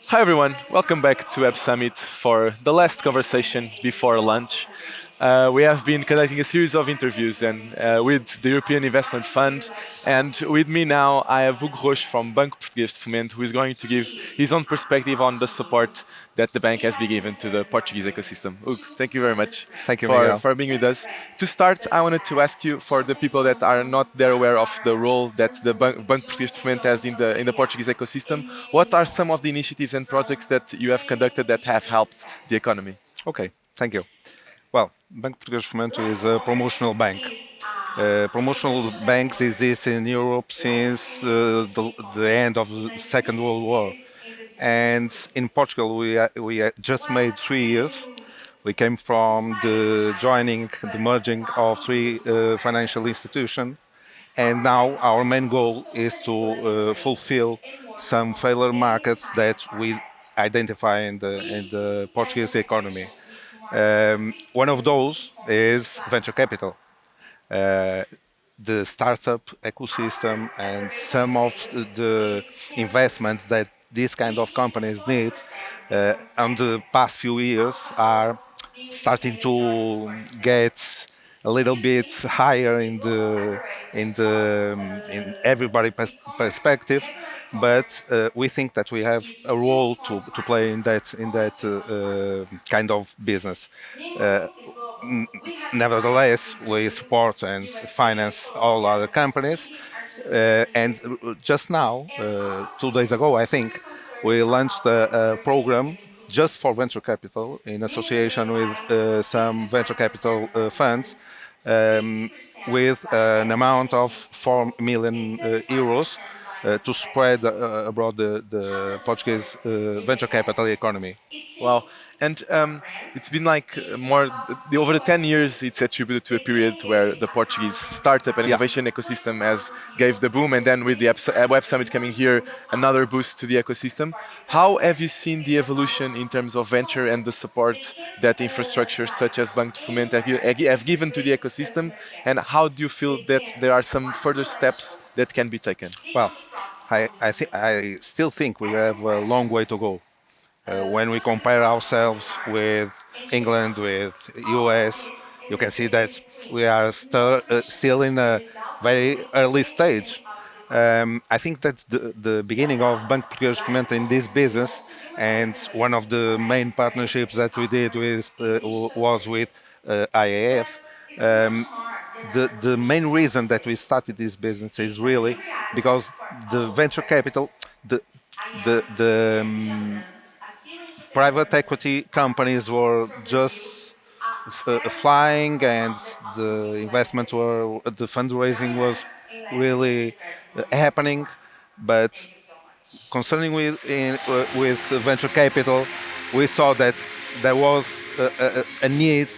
Hi everyone, welcome back to Web Summit for the last conversation before lunch. We have been conducting a series of interviews with the European Investment Fund, and with me now I have Hugo Roxo from Banco Portuguêse de Fomento, who is going to give his own perspective on the support that the bank has been given to the Portuguese ecosystem. Hugo, thank you very much Thank you, Miguel. for being with us. To start, I wanted to ask you, for the people that are not there aware of the role that the Banco Português de Fomento has in the Portuguese ecosystem, what are some of the initiatives and projects that you have conducted that have helped the economy? Okay, thank you. Well, Banco Português de Fomento is a promotional bank. Promotional banks exist in Europe since the end of the Second World War. And in Portugal, we just made 3 years. We came from the merging of three financial institutions. And now our main goal is to fulfill some failure markets that we identify in the Portuguese economy. One of those is venture capital. Uh, the startup ecosystem and some of the investments that these kind of companies need on the past few years are starting to get a little bit higher in everybody perspective, but we think that we have a role to play in that kind of business. Uh, Nevertheless, we support and finance all other companies. And just now, 2 days ago, I think, we launched a program just for venture capital in association with some venture capital funds um, with an amount of 4 million euros to spread abroad the Portuguese venture capital economy. Wow. And it's been like over the 10 years, it's attributed to a period where the Portuguese startup and Yeah. innovation ecosystem has gave the boom, and then with the Web Summit coming here, another boost to the ecosystem. How have you seen the evolution in terms of venture and the support that infrastructures such as Banco de Fomento have given to the ecosystem, and how do you feel that there are some further steps that can be taken? Well, I still think we have a long way to go. When we compare ourselves with England, with US, you can see that we are still in a very early stage. I think that the beginning of Banco Português de Fomento in this business, and one of the main partnerships that we did was with IAF. Um, the main reason that we started this business is really because the venture capital, the private equity companies were just flying, and the fundraising was really happening. But concerning with venture capital, we saw that there was a need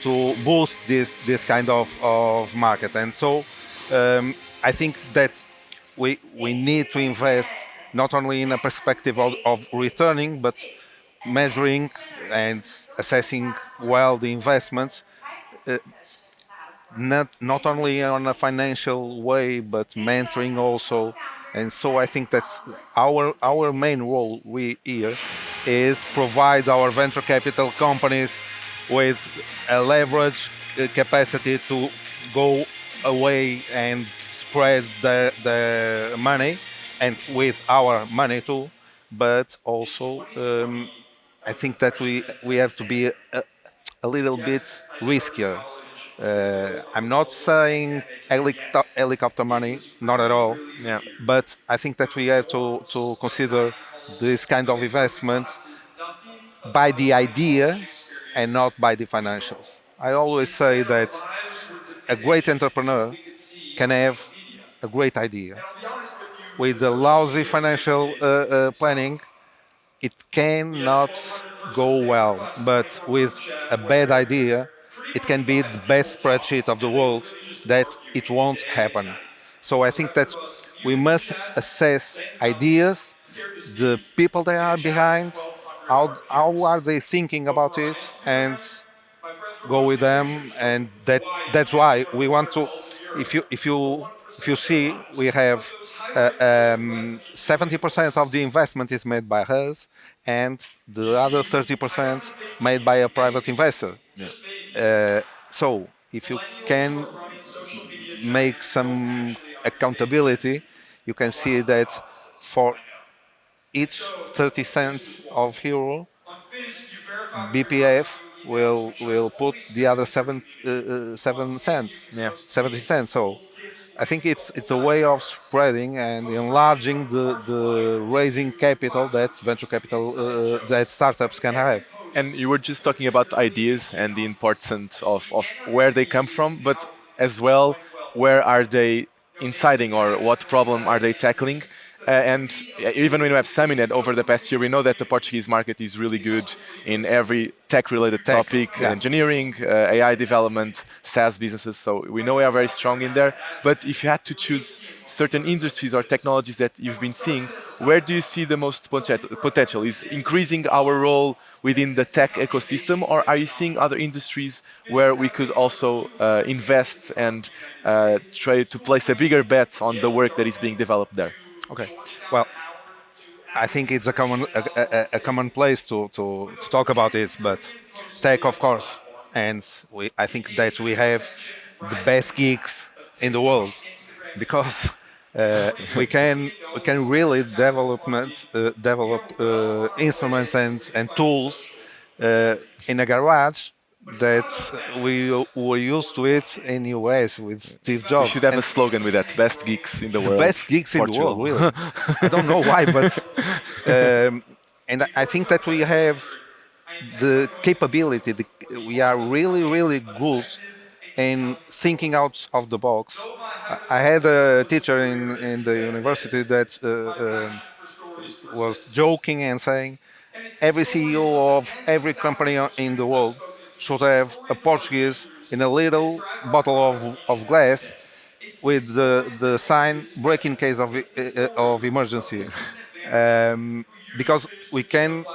to boost this kind of market, and so I think that we need to invest not only in a perspective of returning, but measuring and assessing well the investments, not only on a financial way, but mentoring also. And so I think that our main role we here is provide our venture capital companies with a leverage capacity to go away and spread the money, and with our money too. But also, I think that we have to be a little bit riskier. I'm not saying helicopter money, not at all, Yeah. but I think that we have to consider this kind of investment by the idea and not by the financials. I always say that a great entrepreneur can have a great idea. With a lousy financial planning, it cannot go well. But with a bad idea, it can be the best spreadsheet of the world, that it won't happen. So I think that we must assess ideas, the people that are behind, how are they thinking about it, and go with them. And that's why we want to, if you if you see, we have 70% of the investment is made by us, and the other 30% made by a private investor. Yeah. So if you can make some accountability, you can see that for each 30 cents of euro, BPF will put the other 7 cents, Yeah. 70 cents. So I think it's a way of spreading and enlarging the raising capital that venture capital that startups can have. And you were just talking about ideas and the importance of where they come from, but as well, where are they inciting or what problem are they tackling? And even when we have Summit over the past year, we know that the Portuguese market is really good in every tech-related Tech, topic, yeah. engineering, AI development, SaaS businesses. So we know we are very strong in there. But if you had to choose certain industries or technologies that you've been seeing, where do you see the most potential? Is increasing our role within the tech ecosystem, or are you seeing other industries where we could also invest and try to place a bigger bet on the work that is being developed there? Okay. Well, I think it's a common place to talk about it, but tech, of course, and I think that we have the best geeks in the world because we can really develop instruments and tools in a garage that we were used to it in US with Steve We Jobs should have a and slogan with that: best geeks in the the world, best geeks in the world, Portugal. really. I don't know why, but um, and I think that we have the capability. We are really, really good in thinking out of the box. I had a teacher in the university that was joking and saying every CEO of every company in the world should have a Portuguese in a little bottle of glass with the sign break in case of emergency. Because we can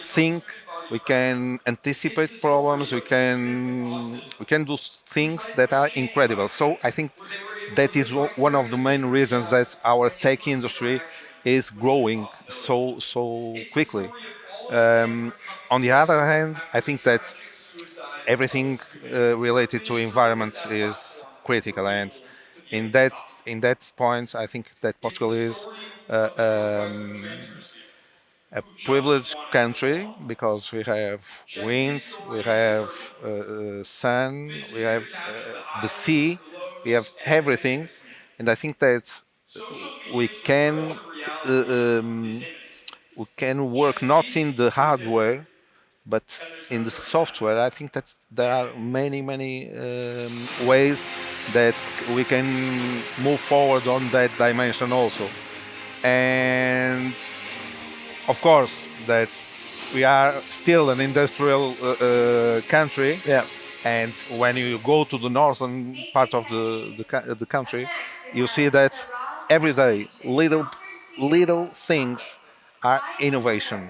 think, we can anticipate problems, we can do things that are incredible. So I think that is one of the main reasons that our tech industry is growing so quickly. On the other hand, I think that everything related to environment is critical, and in that point, I think that Portugal is a privileged country because we have wind, we have sun, we have the sea, we have everything, and I think that we can uh, um, we can work not in the hardware but in the software. I think that there are many ways that we can move forward on that dimension also. And of course, that we are still an industrial country, Yeah. and when you go to the northern part of the country, you see that every day little things are innovation.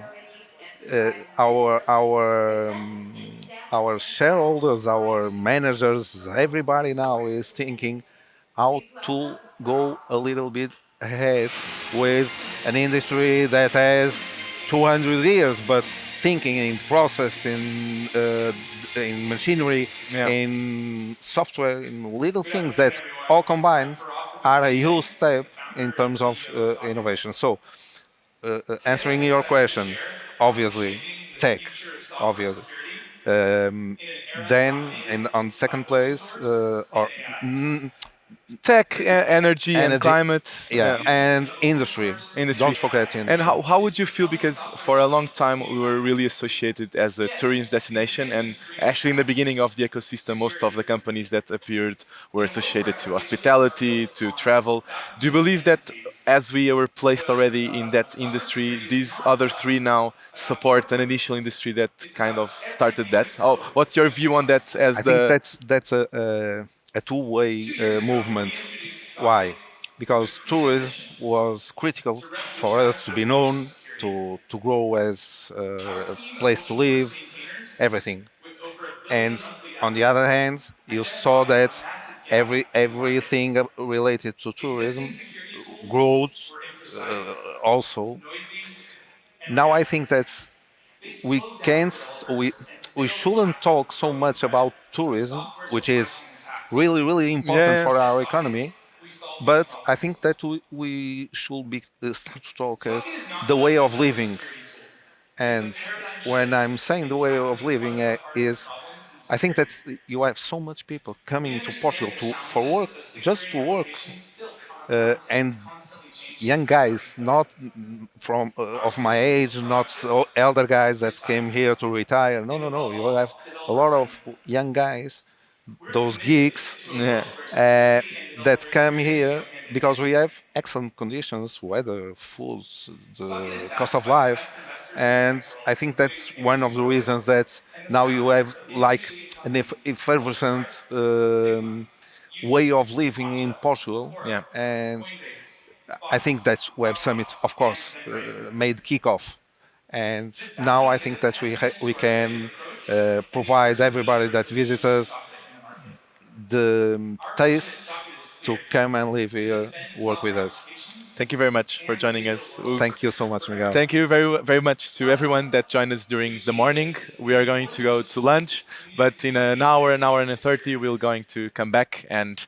Our shareholders, our managers, everybody now is thinking how to go a little bit ahead with an industry that has 200 years, but thinking in process, in machinery, Yeah. in software, in little things that all combined are a huge step in terms of innovation. So answering your question, obviously, tech, obviously. Um, then, on second place, or Tech, energy, and energy, climate. yeah, and industry. Industry. Don't forget And industry. how would you feel? Because for a long time we were really associated as a tourism destination, and actually in the beginning of the ecosystem, most of the companies that appeared were associated to hospitality, to travel. Do you believe that as we were placed already in that industry, these other three now support an initial industry that kind of started that? Oh, what's your view on that as I think the that's a two-way movement. Why? Because tourism was critical for us to be known, to grow as a place to live, everything. And on the other hand, you saw that everything related to tourism growth also. Now I think that we can't we we shouldn't talk so much about tourism, which is really important Yeah. for our economy. But I think that we should be start to talk as the way of living. And when I'm saying the way of living is, I think that you have so much people coming to Portugal to for work, just to work, and young guys, not from of my age, not so elder guys that came here to retire. No, no, no. You have a lot of young guys, those geeks, Yeah. uh, that come here because we have excellent conditions, weather, food, the cost of life, and I think that's one of the reasons that now you have like an effervescent way of living in Portugal, Yeah. and I think that Web Summit, of course, made kickoff, and now I think that we can provide everybody that visits us the taste to come and live here, work with us. Thank you very much for joining us, Ug. Thank you so much, Miguel. Thank you very much to everyone that joined us during the morning. We are going to go to lunch, but in an hour and 30, we're going to come back and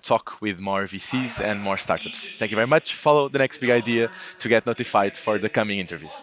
talk with more VCs and more startups. Thank you very much. Follow the next big idea to get notified for the coming interviews.